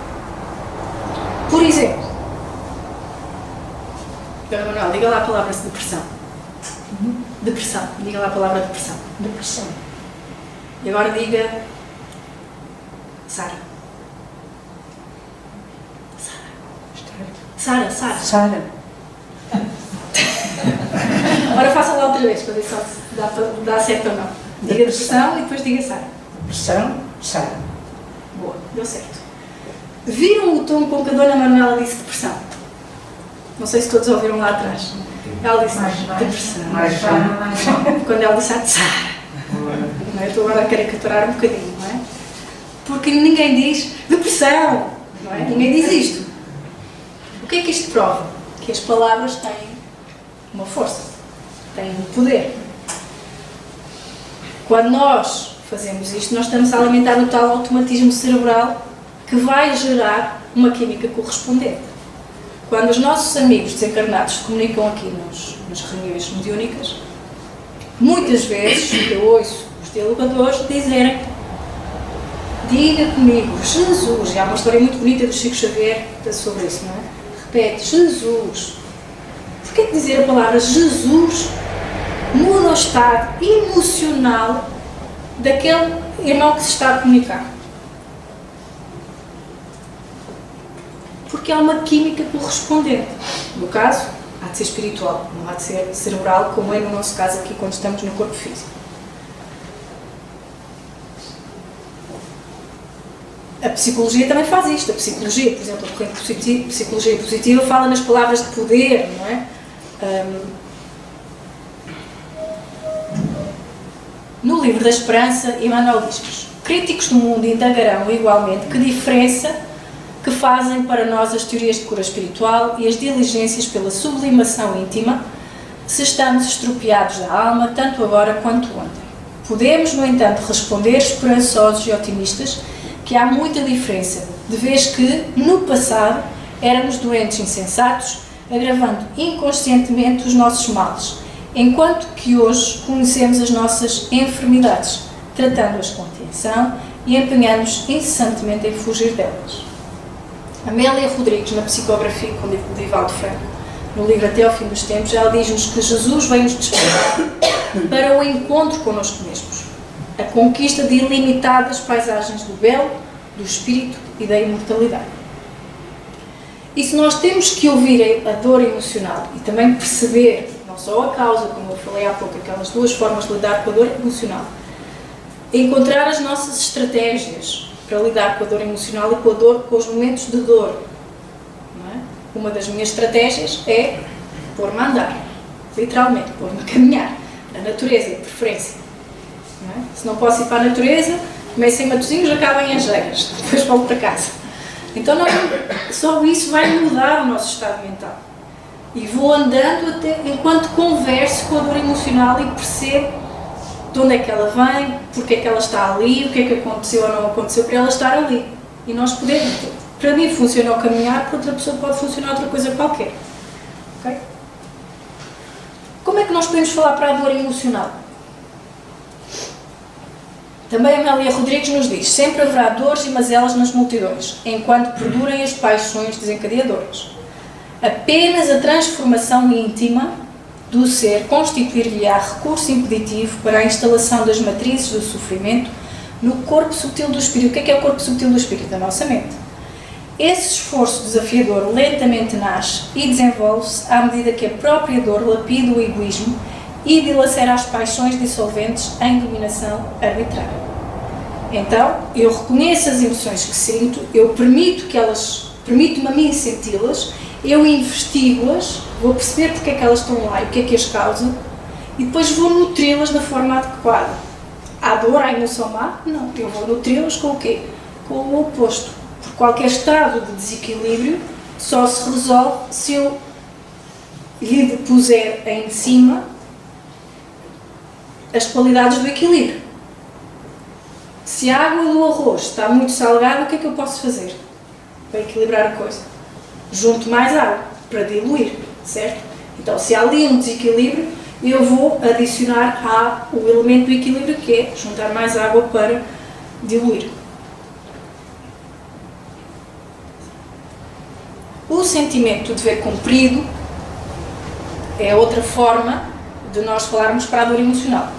Speaker 1: Por exemplo, Dona Manuel, diga lá a palavra depressão. Depressão. Diga lá a palavra depressão.
Speaker 2: Depressão.
Speaker 1: E agora diga Sara. Sara.
Speaker 2: Sara.
Speaker 1: Agora faça lá outra vez, para ver se dá certo ou não. Diga depressão e depois diga Sara.
Speaker 2: Depressão, Sara.
Speaker 1: Boa, deu certo. Viram o tom com que a Dona Manuela disse depressão? Não sei se todos ouviram lá atrás. Ela disse depressão.
Speaker 2: Mais
Speaker 1: Quando ela disse Sara. Não é? Estou agora a caricaturar um bocadinho, não é? Porque ninguém diz depressão, não é? Ninguém diz isto. O que é que isto prova? Que as palavras têm uma força, têm um poder. Quando nós fazemos isto, nós estamos a alimentar o tal automatismo cerebral que vai gerar uma química correspondente. Quando os nossos amigos desencarnados se comunicam aqui nas reuniões mediúnicas, muitas vezes eu ouço os dialogadores dizerem: diga comigo, Jesus. E há uma história muito bonita do Chico Xavier sobre isso, não é? Repete, Jesus. Porquê que dizer a palavra Jesus muda o estado emocional daquele irmão que se está a comunicar? Porque há uma química correspondente. No caso, há de ser espiritual, não há de ser cerebral, como é no nosso caso aqui quando estamos no corpo físico. A psicologia também faz isto. A psicologia, por exemplo, a corrente psicologia positiva fala nas palavras de poder, não é? No livro da Esperança, Emmanuel diz-nos: críticos do mundo indagarão igualmente que diferença que fazem para nós as teorias de cura espiritual e as diligências pela sublimação íntima, se estamos estropiados da alma, tanto agora quanto ontem. Podemos, no entanto, responder esperançosos e otimistas que há muita diferença, de vez que, no passado, éramos doentes insensatos, agravando inconscientemente os nossos males, enquanto que hoje conhecemos as nossas enfermidades, tratando-as com atenção e empenhando-nos incessantemente em fugir delas. Amélia Rodrigues, na psicografia com o Divaldo Franco, no livro Até ao Fim dos Tempos, ela diz-nos que Jesus veio-nos despertar para o encontro connosco mesmos, a conquista de ilimitadas paisagens do belo, do espírito e da imortalidade. E se nós temos que ouvir a dor emocional e também perceber não só a causa, como eu falei há pouco, aquelas duas formas de lidar com a dor emocional, encontrar as nossas estratégias para lidar com a dor emocional e com a dor, com os momentos de dor. Não é? Uma das minhas estratégias é pôr-me a andar, literalmente, pôr-me a caminhar, na natureza, de preferência. Não é? Se não posso ir para a natureza, começo em Matosinhos, acabo em Angeiras, depois volto para casa. Então só isso vai mudar o nosso estado mental. E vou andando até enquanto converso com a dor emocional e percebo de onde é que ela vem, porque é que ela está ali, o que é que aconteceu ou não aconteceu para ela estar ali. E nós podemos, para mim funciona o caminhar, para outra pessoa pode funcionar outra coisa qualquer. Okay? Como é que nós podemos falar para a dor emocional? Também Amélia Rodrigues nos diz: sempre haverá dores e mazelas nas multidões, enquanto perdurem as paixões desencadeadoras. Apenas a transformação íntima do ser constituir-lhe-á recurso impeditivo para a instalação das matrizes do sofrimento no corpo sutil do espírito. O que é o corpo sutil do espírito? Da nossa mente. Esse esforço desafiador lentamente nasce e desenvolve-se à medida que a própria dor lapida o egoísmo e dilacera as paixões dissolventes em dominação arbitrária. Então, eu reconheço as emoções que sinto, eu permito-me a mim senti-las, eu investigo-as, vou perceber porque é que elas estão lá e o que é que as causa, e depois vou nutri-las da forma adequada. Há dor, há emoção má? Não, eu vou nutri-las com o quê? Com o oposto. Porque qualquer estado de desequilíbrio só se resolve se eu lhe puser em cima as qualidades do equilíbrio. Se a água do arroz está muito salgada, o que é que eu posso fazer para equilibrar a coisa? Junto mais água, para diluir, certo? Então, se há ali um desequilíbrio, eu vou adicionar o elemento do equilíbrio, que é juntar mais água para diluir. O sentimento de dever cumprido é outra forma de nós falarmos para a dor emocional.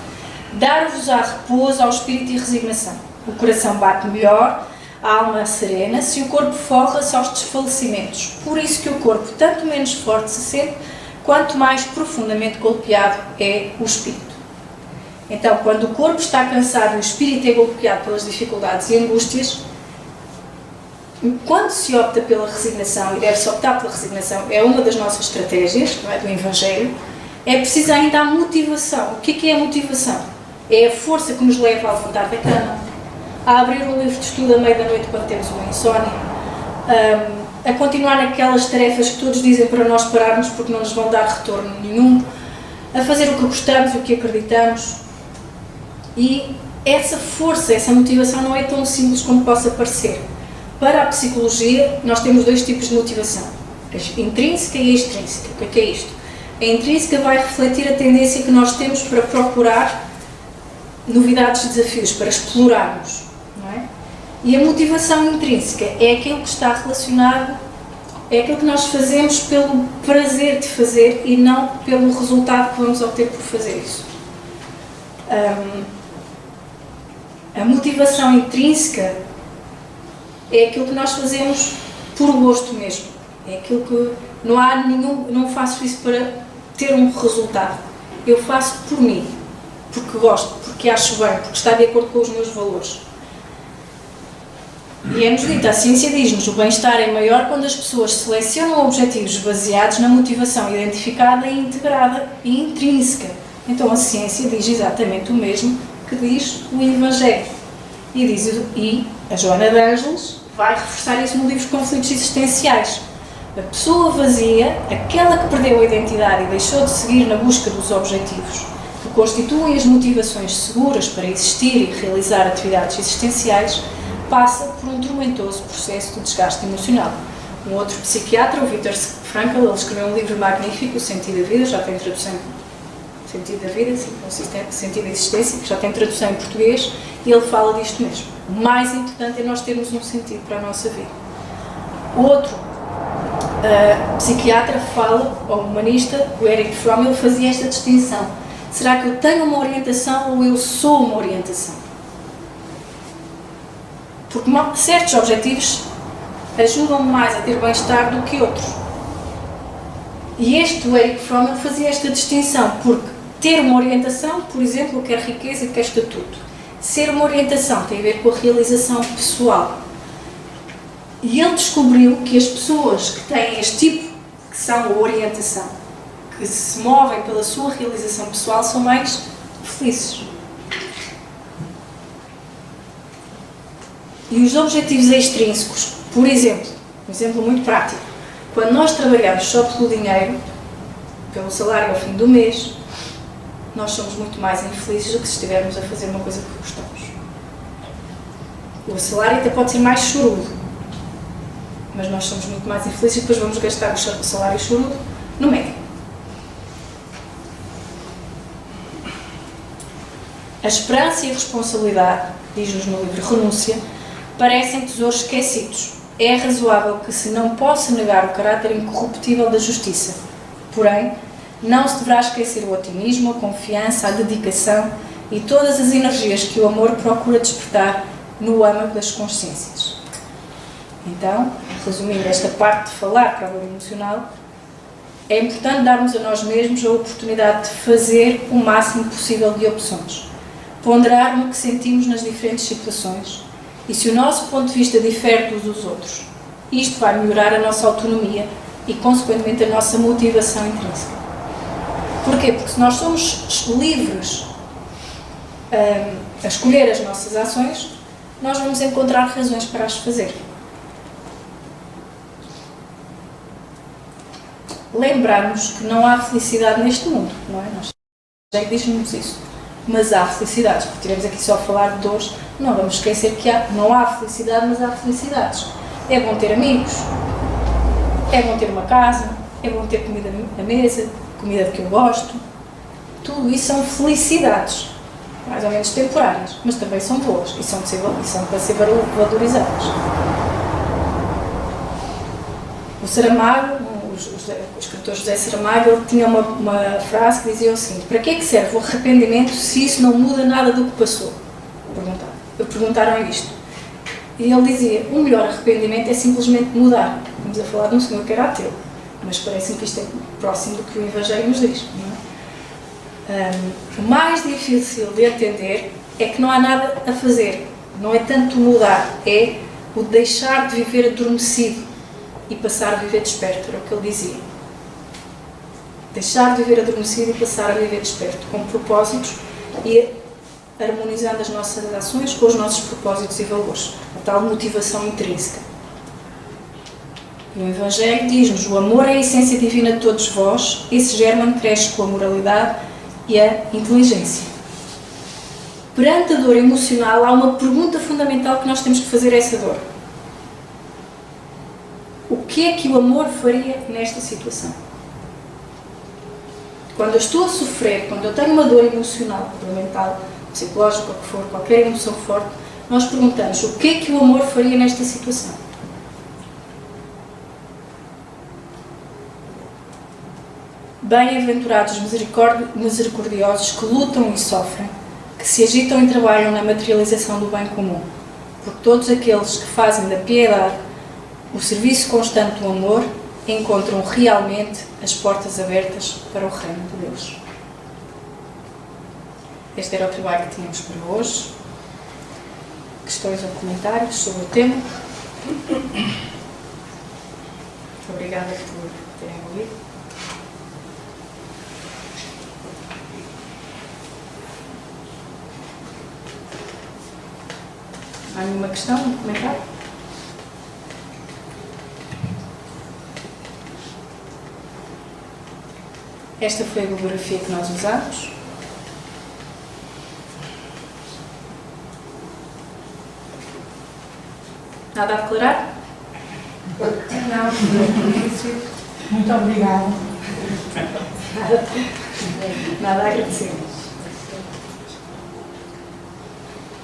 Speaker 1: Dar-vos-á repouso ao espírito e resignação. O coração bate melhor, a alma serena, se o corpo forra-se aos desfalecimentos. Por isso que o corpo tanto menos forte se sente, quanto mais profundamente golpeado é o espírito. Então, quando o corpo está cansado e o espírito é golpeado pelas dificuldades e angústias, quando se opta pela resignação, e deve-se optar pela resignação, é uma das nossas estratégias, não é, do Evangelho, é preciso ainda a motivação. O que é a motivação? É a força que nos leva a levantar da cama, a abrir um livro de estudo à meia da noite quando temos uma insónia, a continuar aquelas tarefas que todos dizem para nós pararmos porque não nos vão dar retorno nenhum, a fazer o que gostamos e o que acreditamos. E essa força, essa motivação não é tão simples como possa parecer. Para a psicologia, nós temos dois tipos de motivação, a intrínseca e a extrínseca. O que é isto? A intrínseca vai refletir a tendência que nós temos para procurar novidades e desafios, para explorarmos, não é? E a motivação intrínseca é aquilo que está relacionado, é aquilo que nós fazemos pelo prazer de fazer e não pelo resultado que vamos obter por fazer isso. A motivação intrínseca é aquilo que nós fazemos por gosto mesmo. É aquilo que não faço isso para ter um resultado. Eu faço por mim, porque gosto, porque acho bem, porque está de acordo com os meus valores. E é-nos dito, a ciência diz-nos, o bem-estar é maior quando as pessoas selecionam objetivos baseados na motivação identificada e integrada e intrínseca. Então a ciência diz exatamente o mesmo que diz o Evangelho. E a Joana de Ângeles vai reforçar isso no livro Conflitos Existenciais. A pessoa vazia, aquela que perdeu a identidade e deixou de seguir na busca dos objetivos, que constituem as motivações seguras para existir e realizar atividades existenciais, passa por um tormentoso processo de desgaste emocional. Um outro psiquiatra, o Viktor Frankl, ele escreveu um livro magnífico, O Sentido da Vida, já tem tradução Sentido da Vida, Sentido da Existência, que já tem tradução em português, e ele fala disto mesmo. O mais importante é nós termos um sentido para a nossa vida. Outro psiquiatra fala, ou humanista, o Erich Fromm, ele fazia esta distinção. Será que eu tenho uma orientação ou eu sou uma orientação? Porque certos objetivos ajudam-me mais a ter bem-estar do que outros. E o Erich Fromm, ele fazia esta distinção, porque ter uma orientação, por exemplo, quer riqueza e quer estatuto. Ser uma orientação tem a ver com a realização pessoal. E ele descobriu que as pessoas que têm este tipo, que são a orientação, que se movem pela sua realização pessoal, são mais felizes. E os objetivos extrínsecos, por exemplo, um exemplo muito prático, quando nós trabalhamos só pelo dinheiro, pelo salário ao fim do mês, nós somos muito mais infelizes do que se estivermos a fazer uma coisa que gostamos. O salário até pode ser mais chorudo, mas nós somos muito mais infelizes e depois vamos gastar o salário chorudo no médico. A esperança e a responsabilidade, diz-nos no livro Renúncia, parecem tesouros esquecidos. É razoável que se não possa negar o caráter incorruptível da justiça. Porém, não se deverá esquecer o otimismo, a confiança, a dedicação e todas as energias que o amor procura despertar no âmago das consciências. Então, resumindo esta parte de falar para a dor emocional, é importante darmos a nós mesmos a oportunidade de fazer o máximo possível de opções, ponderar no que sentimos nas diferentes situações e se o nosso ponto de vista difere dos outros. Isto vai melhorar a nossa autonomia e, consequentemente, a nossa motivação intrínseca. Porquê? Porque se nós somos livres a escolher as nossas ações, nós vamos encontrar razões para as fazer. Lembrarmos que não há felicidade neste mundo, não é? Nós já dizemos isso. Mas há felicidades, porque estivemos aqui só a falar de dores, não vamos esquecer que não há felicidade, mas há felicidades. É bom ter amigos, é bom ter uma casa, é bom ter comida na mesa, comida de que eu gosto. Tudo isso são felicidades, mais ou menos temporárias, mas também são boas e são para ser valorizadas. O Saramago, o escritor José Saramago, ele tinha uma frase que dizia o seguinte: para que é que serve o arrependimento se isso não muda nada do que passou? Perguntaram isto. E ele dizia, o melhor arrependimento é simplesmente mudar. Estamos a falar de um senhor que era ateu, mas parece-me que isto é próximo do que o Evangelho nos diz. Não é? O mais difícil de entender é que não há nada a fazer. Não é tanto mudar, é o deixar de viver adormecido e passar a viver desperto, era o que ele dizia. Deixar de viver adormecido e passar a viver desperto, com propósitos e harmonizando as nossas ações com os nossos propósitos e valores, a tal motivação intrínseca. E o Evangelho diz-nos, o amor é a essência divina de todos vós, esse germe cresce com a moralidade e a inteligência. Perante a dor emocional, há uma pergunta fundamental que nós temos que fazer a essa dor. O que é que o amor faria nesta situação? Quando eu estou a sofrer, quando eu tenho uma dor emocional, mental, psicológica, o que for, qualquer emoção forte, nós perguntamos, o que é que o amor faria nesta situação? Bem-aventurados misericordiosos que lutam e sofrem, que se agitam e trabalham na materialização do bem comum, porque todos aqueles que fazem da piedade o serviço constante do amor encontram realmente as portas abertas para o reino de Deus. Este era o trabalho que tínhamos para hoje. Questões ou comentários sobre o tema? Muito obrigada por terem ouvido. Há nenhuma questão, um comentário? Esta foi a bibliografia que nós usamos. Nada a declarar?
Speaker 2: Não, muito obrigada.
Speaker 1: Nada a agradecer.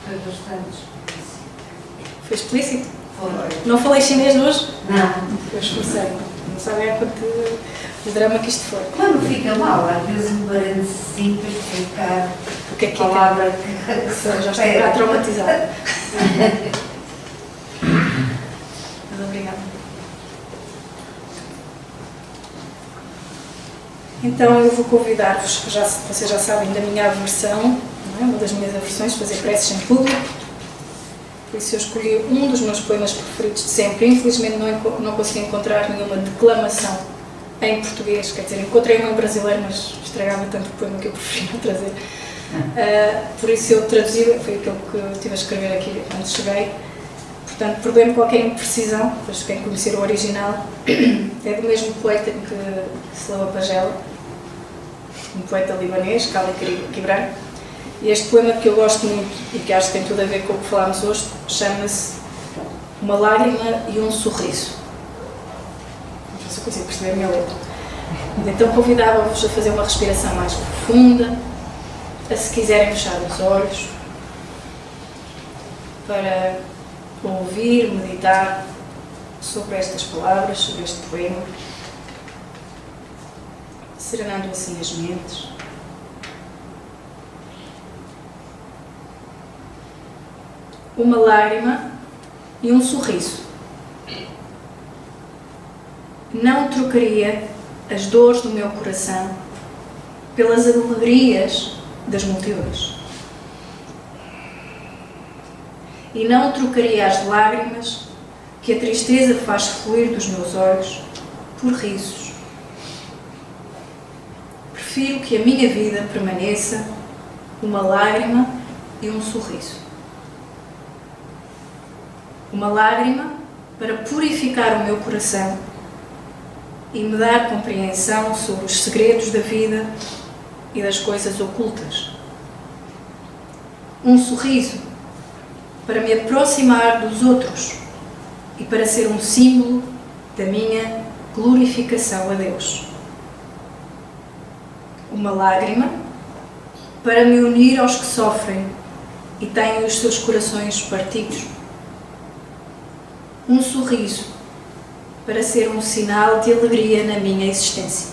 Speaker 3: Foi bastante.
Speaker 1: Foi explícito?
Speaker 3: Foi.
Speaker 1: Não falei chinês hoje?
Speaker 3: Não.
Speaker 1: Eu esforcei. Não sabem o drama que isto foi.
Speaker 3: Quando fica mal, às vezes um parênteses para explicar
Speaker 1: O que é que
Speaker 3: a palavra
Speaker 1: é?
Speaker 3: que
Speaker 1: Já estou traumatizada. Mas obrigada. Então eu vou convidar-vos, vocês já sabem da minha aversão, não é? Uma das minhas aversões, fazer preces em público. Por isso eu escolhi um dos meus poemas preferidos de sempre. Infelizmente não consegui encontrar nenhuma declamação em português, quer dizer, encontrei um em brasileiro, mas estragava tanto o poema que eu preferi não trazer. Por isso eu traduzi, foi aquilo que eu estive a escrever aqui antes cheguei. Portanto, perdoem-me qualquer imprecisão, pois quem conhecer o original é do mesmo poeta que se leu a Pagela, um poeta libanês, Khalil Gibran. E este poema que eu gosto muito e que acho que tem tudo a ver com o que falámos hoje, chama-se Uma Lágrima e um Sorriso. Não sei se eu consigo perceber a minha letra. Então convidava-vos a fazer uma respiração mais profunda, a se quiserem fechar os olhos, para ouvir, meditar sobre estas palavras, sobre este poema, serenando assim as mentes. Uma lágrima e um sorriso. Não trocaria as dores do meu coração pelas alegrias das multidões. E não trocaria as lágrimas que a tristeza faz fluir dos meus olhos por risos. Prefiro que a minha vida permaneça uma lágrima e um sorriso. Uma lágrima para purificar o meu coração e me dar compreensão sobre os segredos da vida e das coisas ocultas. Um sorriso para me aproximar dos outros e para ser um símbolo da minha glorificação a Deus. Uma lágrima para me unir aos que sofrem e têm os seus corações partidos. Um sorriso para ser um sinal de alegria na minha existência.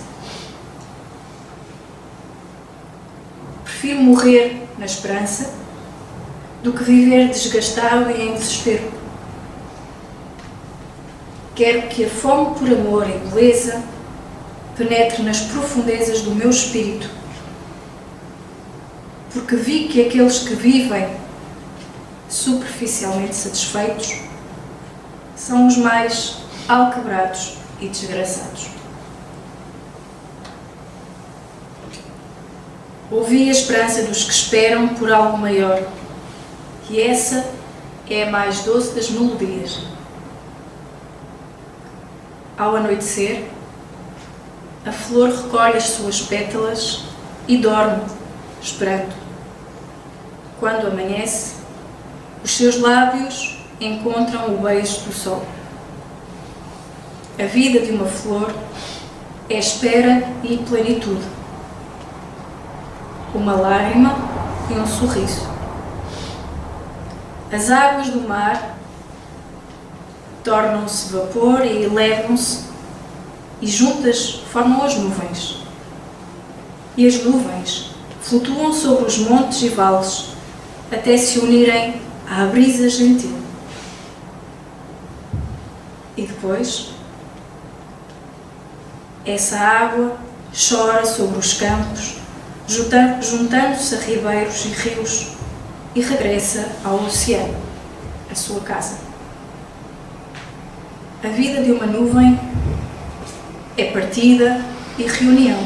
Speaker 1: Prefiro morrer na esperança do que viver desgastado e em desespero, quero que a fome por amor e beleza penetre nas profundezas do meu espírito, porque vi que aqueles que vivem superficialmente satisfeitos são os mais alquebrados e desgraçados. Ouvi a esperança dos que esperam por algo maior, e essa é a mais doce das melodias. Ao anoitecer, a flor recolhe as suas pétalas e dorme, esperando. Quando amanhece, os seus lábios encontram o beijo do sol. A vida de uma flor é espera e plenitude. Uma lágrima e um sorriso. As águas do mar tornam-se vapor e elevam-se, e juntas formam as nuvens. E as nuvens flutuam sobre os montes e vales, até se unirem à brisa gentil. E depois, essa água chora sobre os campos, juntando-se a ribeiros e rios, e regressa ao oceano, a sua casa. A vida de uma nuvem é partida e reunião,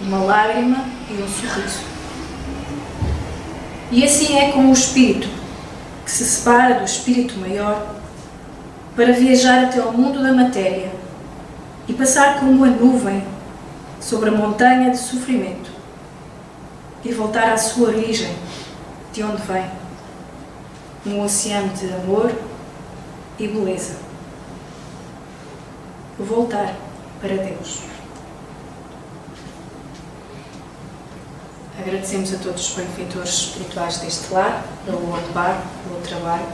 Speaker 1: uma lágrima e um sorriso. E assim é com o espírito, que se separa do espírito maior para viajar até ao mundo da matéria e passar como a nuvem sobre a montanha de sofrimento e voltar à sua origem, de onde vem, um oceano de amor e beleza. Voltar para Deus. Agradecemos a todos os benfeitores espirituais deste lar, pelo amparo, pelo trabalho.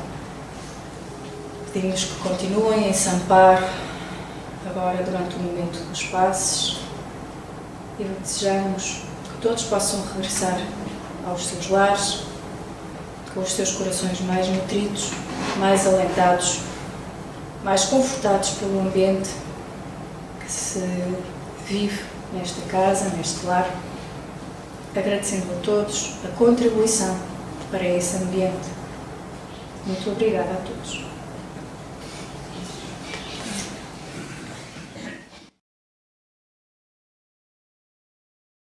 Speaker 1: Pedimos que continuem em Santo Par, agora durante o momento dos passes, e desejamos que todos possam regressar aos seus lares, com os seus corações mais nutridos, mais alentados, mais confortados pelo ambiente que se vive nesta casa, neste lar, agradecendo a todos a contribuição para esse ambiente. Muito obrigada a todos.